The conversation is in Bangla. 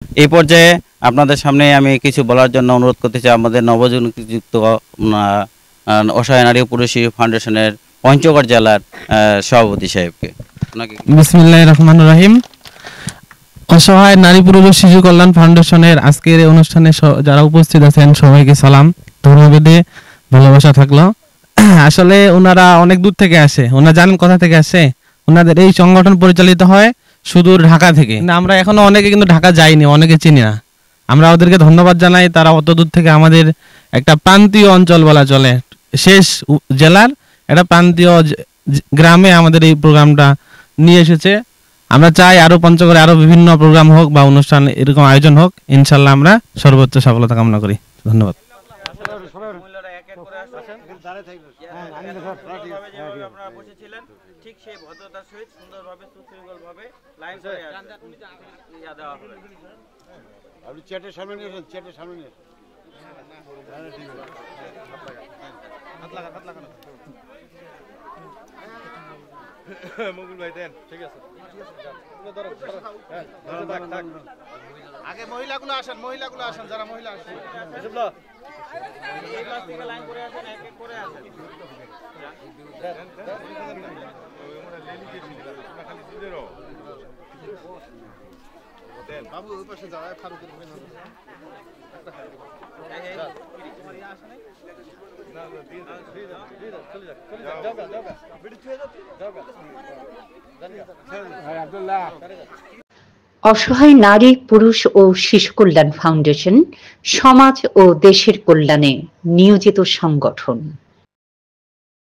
এই পর্যায়ে আপনাদের সামনে আমি কিছু বলার জন্য অনুরোধ করতে চাই আমাদের নবযুক্ত অসহায় নারী ও পুরুষ শিশু ফাউন্ডেশনের পঞ্চগড় জেলার সভাপতি সাহেবকে। বিসমিল্লাহির রহমানির রহিম। অসহায় নারী পুরুষ ও শিশু কল্যাণ ফাউন্ডেশনের আজকের এই অনুষ্ঠানে যারা উপস্থিত আছেন সবাইকে সালাম, ধর্মভেদে ভালোবাসা থাকলো। আসলে ওনারা অনেক দূর থেকে আসে, ওনারা জানেন কোথা থেকে আসে। ওনাদের এই সংগঠন পরিচালিত হয় সুদূর ঢাকা থেকে। আমরা এখনো অনেকে কিন্তু ঢাকা যাইনি, অনেকে চিনি না। আমরা ওদেরকে ধন্যবাদ জানাই, তারা অত দূর থেকে আমাদের একটা প্রান্তীয় অঞ্চল বলা চলে, শেষ জেলার একটা প্রান্তীয় গ্রামে আমাদের এই প্রোগ্রামটা নিয়ে এসেছে। আমরা চাই আরো পঞ্চগড়ে আরো বিভিন্ন প্রোগ্রাম হোক বা অনুষ্ঠান এরকম আয়োজন হোক, ইনশাল্লাহ আমরা সর্বোচ্চ সফলতা কামনা করি। ধন্যবাদ। আগে মহিলাগুলো আসেন, যারা মহিলা আসেন বাবু ওই পাশে যাওয়া ফারুকের অসহায় নারী পুরুষ ও শিশু কল্যাণ ফাউন্ডেশন সমাজ ও দেশের কল্যাণে নিয়োজিত সংগঠন।